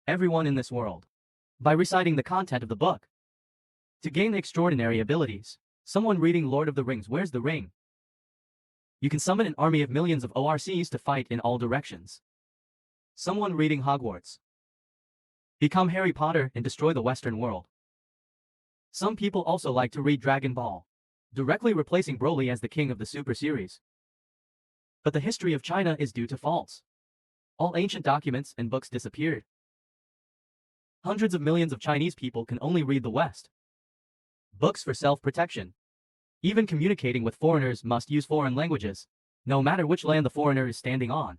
everyone in this world by reciting the content of the book. To gain extraordinary abilities, someone reading Lord of the Rings wears the ring. You can summon an army of millions of ORCs to fight in all directions. Someone reading Hogwarts become Harry Potter and destroy the Western world. Some people also like to read Dragon Ball, directly replacing Broly as the king of the Super series. But the history of China is due to faults. All ancient documents and books disappeared. Hundreds of millions of Chinese people can only read the West. Books for self-protection. Even communicating with foreigners must use foreign languages, no matter which land the foreigner is standing on.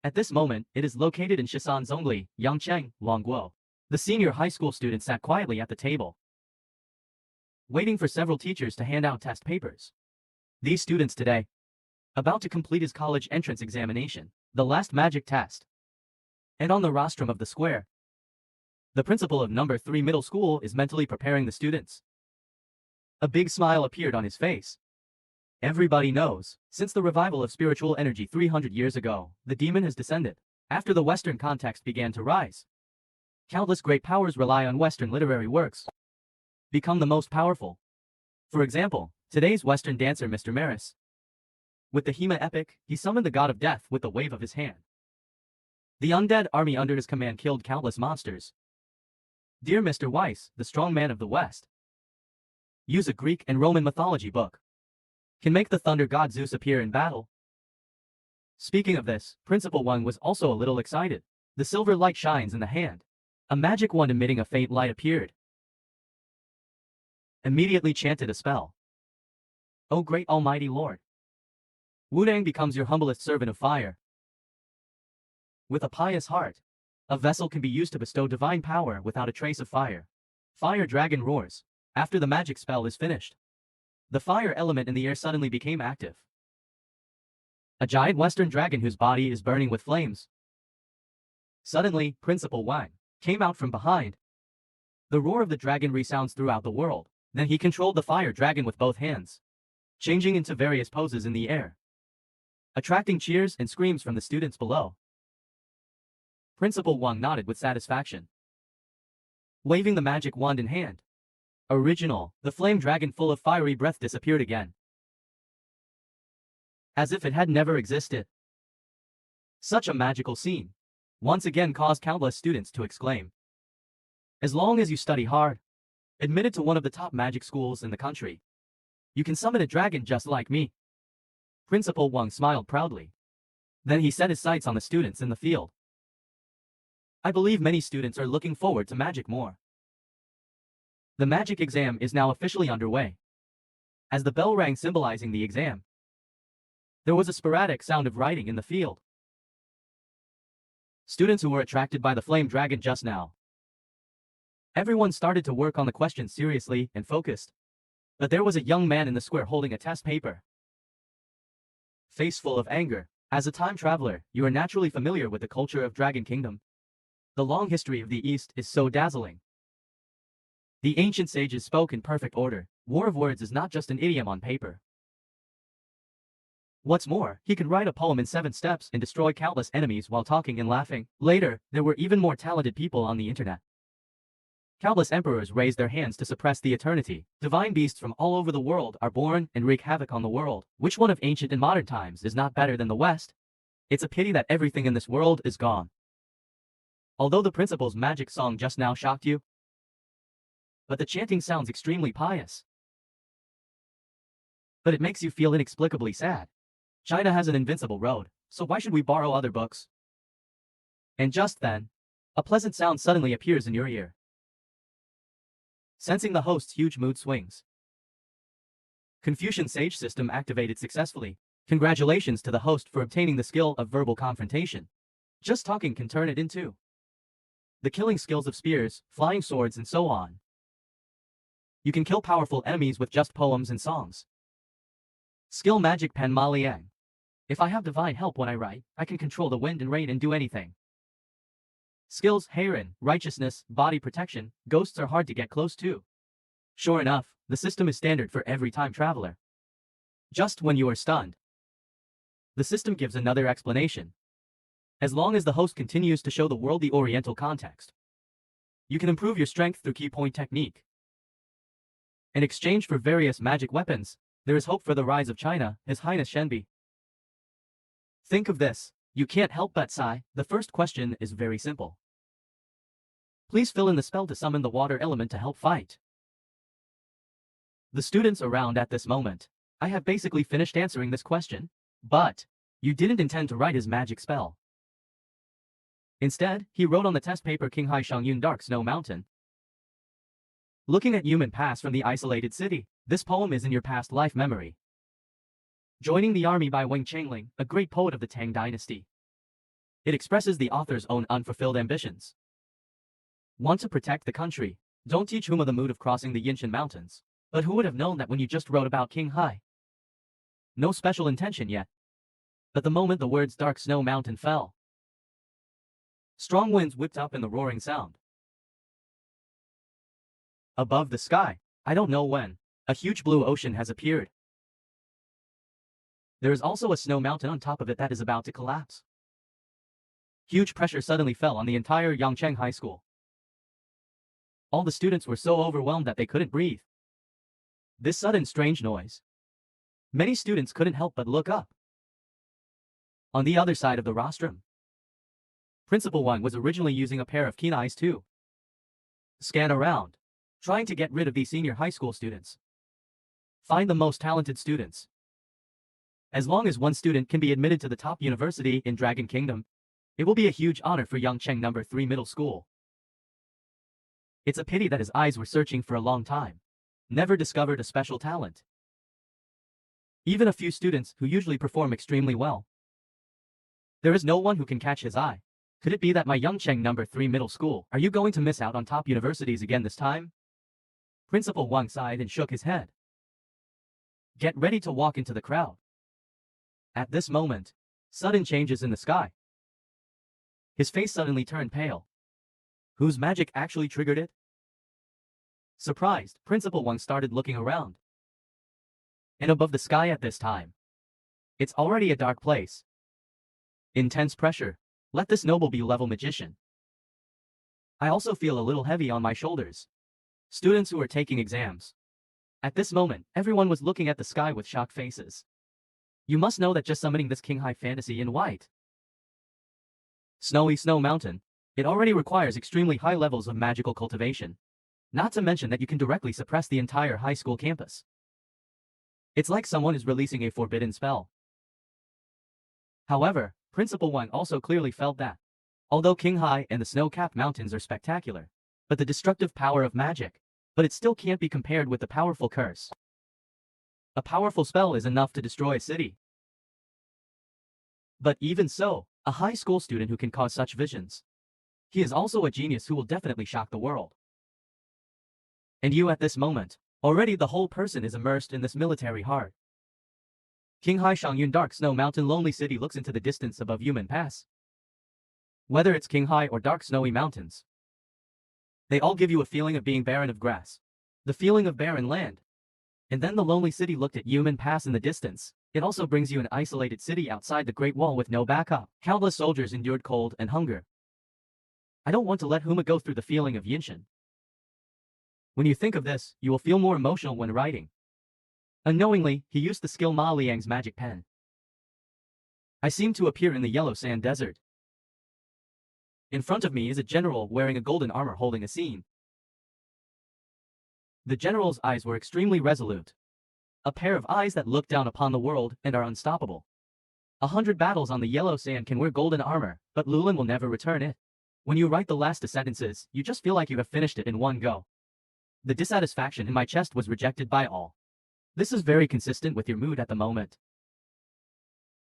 At this moment, it is located in Shisan Zhongli, Yangcheng, Longguo. The senior high school student sat quietly at the table, waiting for several teachers to hand out test papers. These students today, about to complete his college entrance examination, the last magic test. And on the rostrum of the square, the principal of number 3 middle school is mentally preparing the students. A big smile appeared on his face. Everybody knows, since the revival of spiritual energy 300 years ago, the demon has descended. After the Western context began to rise, countless great powers rely on Western literary works, become the most powerful. For example, today's Western dancer Mr. Maris. With the Hema epic, he summoned the god of death with the wave of his hand. The undead army under his command killed countless monsters. Dear Mr. Weiss, the strong man of the West, use a Greek and Roman mythology book, can make the thunder god Zeus appear in battle. Speaking of this, Principal Wang was also a little excited. The silver light shines in the hand. A magic wand emitting a faint light appeared. Immediately chanted a spell. O great almighty Lord, Wudang becomes your humblest servant of fire. With a pious heart, a vessel can be used to bestow divine power without a trace of fire. Fire dragon roars. After the magic spell is finished, the fire element in the air suddenly became active. A giant western dragon whose body is burning with flames. Suddenly, Principal Wang came out from behind. The roar of the dragon resounds throughout the world. Then he controlled the fire dragon with both hands, changing into various poses in the air, attracting cheers and screams from the students below. Principal Wang nodded with satisfaction, waving the magic wand in hand. Original, the flame dragon full of fiery breath disappeared again, as if it had never existed. Such a magical scene once again caused countless students to exclaim. As long as you study hard, admitted to one of the top magic schools in the country, you can summon a dragon just like me. Principal Wang smiled proudly. Then he set his sights on the students in the field. I believe many students are looking forward to magic more. The magic exam is now officially underway. As the bell rang symbolizing the exam, there was a sporadic sound of writing in the field. Students who were attracted by the flame dragon just now, everyone started to work on the questions seriously and focused. But there was a young man in the square holding a test paper, face full of anger. As a time traveler, you are naturally familiar with the culture of Dragon Kingdom. The long history of the East is so dazzling. The ancient sages spoke in perfect order. War of words is not just an idiom on paper. What's more, he could write a poem in 7 steps and destroy countless enemies while talking and laughing. Later, there were even more talented people on the internet. Countless emperors raised their hands to suppress the eternity. Divine beasts from all over the world are born and wreak havoc on the world. Which one of ancient and modern times is not better than the West? It's a pity that everything in this world is gone. Although the principal's magic song just now shocked you, but the chanting sounds extremely pious. But it makes you feel inexplicably sad. China has an invincible road, so why should we borrow other books? And just then, a pleasant sound suddenly appears in your ear. Sensing the host's huge mood swings, Confucian sage system activated successfully. Congratulations to the host for obtaining the skill of verbal confrontation. Just talking can turn it into the killing skills of spears, flying swords and so on. You can kill powerful enemies with just poems and songs. Skill magic pen Ma Liang. If I have divine help when I write, I can control the wind and rain and do anything. Skills Heiren, righteousness, body protection, ghosts are hard to get close to. Sure enough, the system is standard for every time traveler. Just when you are stunned, the system gives another explanation. as long as the host continues to show the world the Oriental context. You can improve your strength through key point technique. In exchange for various magic weapons, there is hope for the rise of China, His Highness Shenbi. Think of this. You can't help but sigh. The first question is very simple. Please fill in the spell to summon the water element to help fight. The students around at this moment. I have basically finished answering this question, but you didn't intend to write his magic spell. Instead, he wrote on the test paper Qinghai Shangyun Dark Snow Mountain. Looking at Yumen Pass from the isolated city, this poem is in your past life memory. Joining the army by Wang Chengling, a great poet of the Tang dynasty. It expresses the author's own unfulfilled ambitions. Want to protect the country? Don't teach Huma the mood of crossing the Yinshan Mountains. But who would have known that when you just wrote about Qinghai? No special intention yet. But the moment the words Dark Snow Mountain fell, strong winds whipped up in the roaring sound. Above the sky, I don't know when, a huge blue ocean has appeared. There is also a snow mountain on top of it that is about to collapse. Huge pressure suddenly fell on the entire Yangcheng High School. All the students were so overwhelmed that they couldn't breathe. This sudden strange noise. Many students couldn't help but look up. On the other side of the rostrum, Principal Wang was originally using a pair of keen eyes to scan around, trying to get rid of these senior high school students. Find the most talented students. As long as one student can be admitted to the top university in Dragon Kingdom, it will be a huge honor for Yangcheng No. 3 Middle School. It's a pity that his eyes were searching for a long time. Never discovered a special talent. Even a few students who usually perform extremely well. There is no one who can catch his eye. Could it be that my Yangcheng No. 3 Middle School, are you going to miss out on top universities again this time? Principal Wang sighed and shook his head. Get ready to walk into the crowd. At this moment, sudden changes in the sky. His face suddenly turned pale. Whose magic actually triggered it? Surprised, Principal Wang started looking around. And above the sky at this time, it's already a dark place. Intense pressure. Let this noble be level magician. I also feel a little heavy on my shoulders. Students who are taking exams. At this moment, everyone was looking at the sky with shocked faces. You must know that just summoning this Qinghai fantasy in white, snowy snow mountain, it already requires extremely high levels of magical cultivation. Not to mention that you can directly suppress the entire high school campus. It's like someone is releasing a forbidden spell. However, Principal Wang also clearly felt that, although Qinghai and the snow-capped mountains are spectacular, but the destructive power of magic, but it still can't be compared with the powerful curse. A powerful spell is enough to destroy a city. But even so, a high school student who can cause such visions. He is also a genius who will definitely shock the world. And you at this moment, already the whole person is immersed in this military heart. Qinghai Shangyun Dark Snow Mountain Lonely City looks into the distance above Yumen Pass. Whether it's Qinghai or dark snowy mountains, they all give you a feeling of being barren of grass. The feeling of barren land. And then the lonely city looked at Yumen Pass in the distance. It also brings you an isolated city outside the Great Wall with no backup. Countless soldiers endured cold and hunger. I don't want to let Huma go through the feeling of Yinshan. When you think of this, you will feel more emotional when writing. Unknowingly, he used the skill Ma Liang's magic pen. I seem to appear in the yellow sand desert. In front of me is a general wearing a golden armor holding a scene. The general's eyes were extremely resolute. A pair of eyes that look down upon the world and are unstoppable. 100 battles on the yellow sand can wear golden armor, but Lulin will never return it. When you write the last 2 sentences, you just feel like you have finished it in one go. The dissatisfaction in my chest was rejected by all. This is very consistent with your mood at the moment.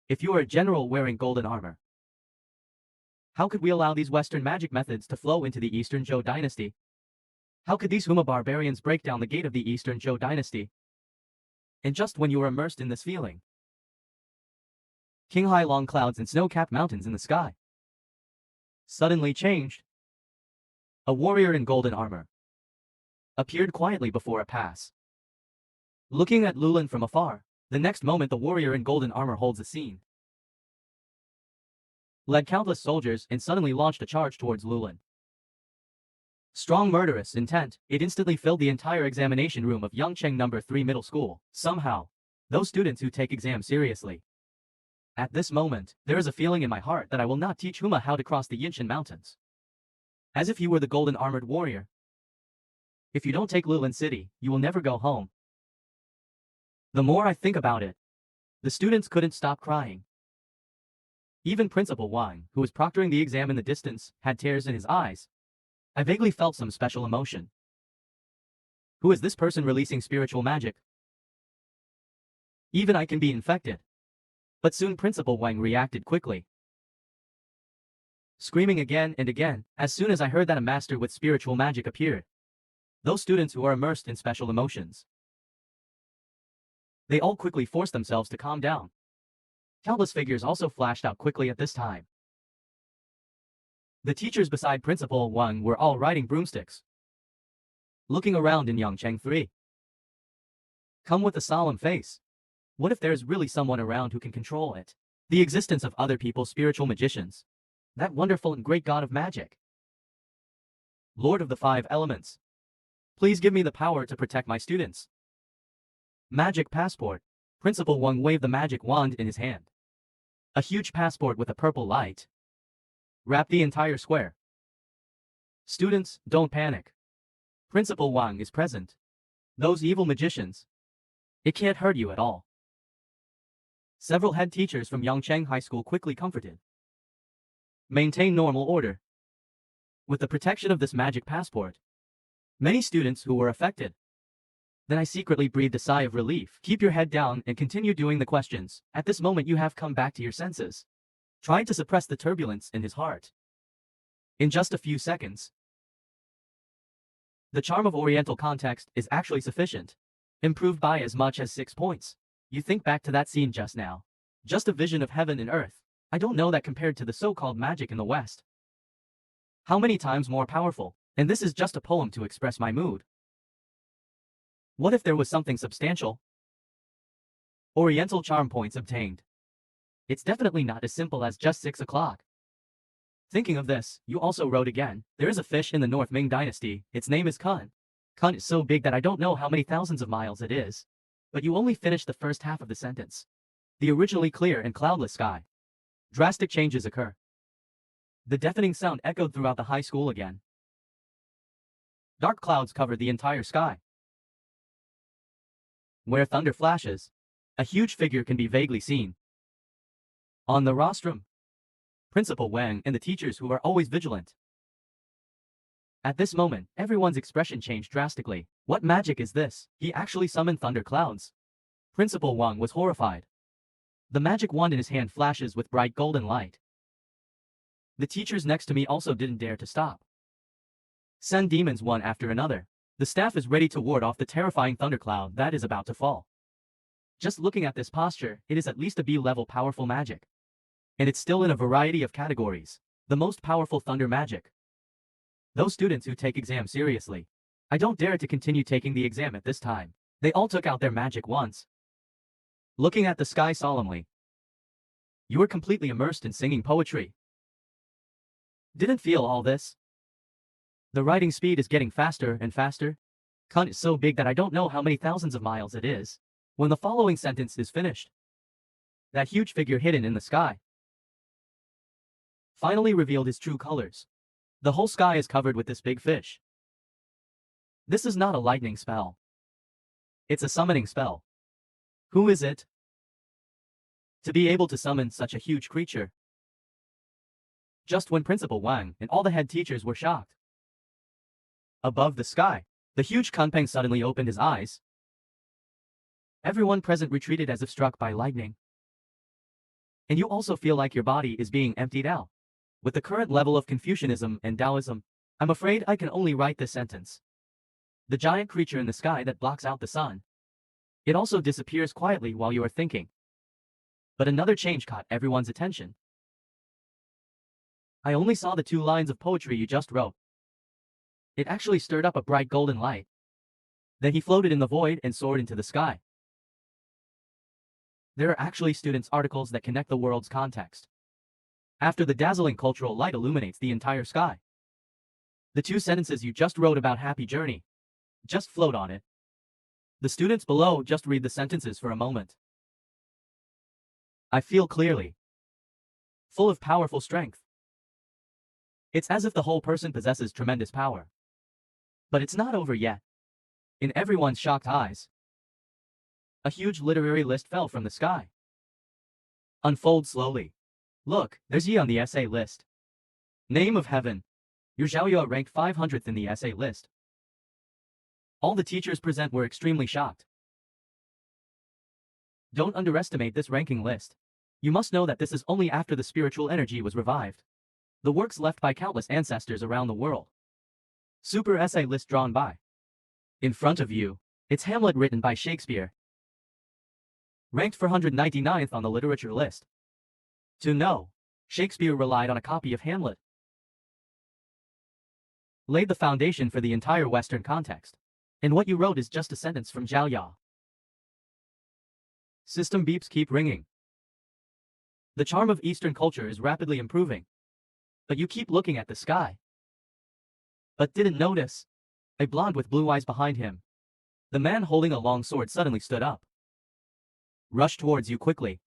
If you are a general wearing golden armor, how could we allow these Western magic methods to flow into the Eastern Zhou dynasty? How could these Huma barbarians break down the gate of the Eastern Zhou dynasty? And just when you are immersed in this feeling, Qinghai long clouds and snow-capped mountains in the sky suddenly changed. A warrior in golden armor appeared quietly before a pass. Looking at Lulin from afar, the next moment the warrior in golden armor holds a scene. led countless soldiers and suddenly launched a charge towards Lulin. Strong murderous intent, it instantly filled the entire examination room of Yangcheng No. 3 Middle School. Somehow, those students who take exams seriously. At this moment, there is a feeling in my heart that I will not teach Huma how to cross the Yinshan Mountains. As if he were the golden armored warrior. If you don't take Lulin City, you will never go home. The more I think about it, the students couldn't stop crying. Even Principal Wang, who was proctoring the exam in the distance, had tears in his eyes. I vaguely felt some special emotion. Who is this person releasing spiritual magic? Even I can be infected. But soon Principal Wang reacted quickly, screaming again and again, as soon as I heard that a master with spiritual magic appeared. Those students who are immersed in special emotions, they all quickly forced themselves to calm down. Countless figures also flashed out quickly at this time. The teachers beside Principal Wang were all riding broomsticks, looking around in Yangcheng 3. Come with a solemn face. What if there's really someone around who can control it? The existence of other people's spiritual magicians. That wonderful and great god of magic. Lord of the 5 elements. Please give me the power to protect my students. Magic passport. Principal Wang waved the magic wand in his hand. A huge passport with a purple light wrapped the entire square. Students, don't panic. Principal Wang is present. Those evil magicians, it can't hurt you at all. Several head teachers from Yangcheng High School quickly comforted. Maintain normal order. With the protection of this magic passport, many students who were affected. Then I secretly breathed a sigh of relief. Keep your head down and continue doing the questions. At this moment you have come back to your senses. Trying to suppress the turbulence in his heart. In just a few seconds, the charm of Oriental context is actually sufficient. Improved by as much as 6 points. You think back to that scene just now. Just a vision of heaven and earth. I don't know that compared to the so-called magic in the West. How many times more powerful? And this is just a poem to express my mood. What if there was something substantial? Oriental charm points obtained. It's definitely not as simple as just 6 o'clock. Thinking of this, you also wrote again. There is a fish in the North Ming dynasty. Its name is Kun. Kun is so big that I don't know how many thousands of miles it is. But you only finished the first half of the sentence. The originally clear and cloudless sky. Drastic changes occur. The deafening sound echoed throughout the high school again. Dark clouds covered the entire sky. Where thunder flashes, a huge figure can be vaguely seen. On the rostrum, Principal Wang and the teachers who are always vigilant. At this moment, everyone's expression changed drastically. What magic is this? He actually summoned thunder clouds. Principal Wang was horrified. The magic wand in his hand flashes with bright golden light. The teachers next to me also didn't dare to stop. Send demons one after another. The staff is ready to ward off the terrifying thundercloud that is about to fall. Just looking at this posture, it is at least a B-level powerful magic. And it's still in a variety of categories. The most powerful thunder magic. Those students who take exam seriously. I don't dare to continue taking the exam at this time. They all took out their magic wands. Looking at the sky solemnly. You were completely immersed in singing poetry. Didn't feel all this. The writing speed is getting faster and faster. Kun is so big that I don't know how many thousands of miles it is. When the following sentence is finished, that huge figure hidden in the sky finally revealed his true colors. The whole sky is covered with this big fish. This is not a lightning spell. It's a summoning spell. Who is it? To be able to summon such a huge creature. Just when Principal Wang and all the head teachers were shocked. Above the sky, the huge Kunpeng suddenly opened his eyes. Everyone present retreated as if struck by lightning. And you also feel like your body is being emptied out. With the current level of Confucianism and Taoism, I'm afraid I can only write this sentence. The giant creature in the sky that blocks out the sun. It also disappears quietly while you are thinking. But another change caught everyone's attention. I only saw the 2 lines of poetry you just wrote. It actually stirred up a bright golden light. Then he floated in the void and soared into the sky. There are actually students' articles that connect the world's context. after the dazzling cultural light illuminates the entire sky. The 2 sentences you just wrote about happy journey. Just float on it. The students below just read the sentences for a moment. I feel clearly. Full of powerful strength. It's as if the whole person possesses tremendous power. But it's not over yet. In everyone's shocked eyes, a huge literary list fell from the sky. Unfold slowly. Look, there's Yi on the essay list. Name of heaven. Your Zhaoyue ranked 500th in the essay list. All the teachers present were extremely shocked. Don't underestimate this ranking list. You must know that this is only after the spiritual energy was revived. The works left by countless ancestors around the world. Super essay list drawn by. In front of you, it's Hamlet written by Shakespeare. Ranked 499th on the literature list. To know, Shakespeare relied on a copy of Hamlet. Laid the foundation for the entire Western context. And what you wrote is just a sentence from Zhao Ya. System beeps keep ringing. The charm of Eastern culture is rapidly improving. But you keep looking at the sky. But didn't notice. A blonde with blue eyes behind him. The man holding a long sword suddenly stood up. Rushed towards you quickly.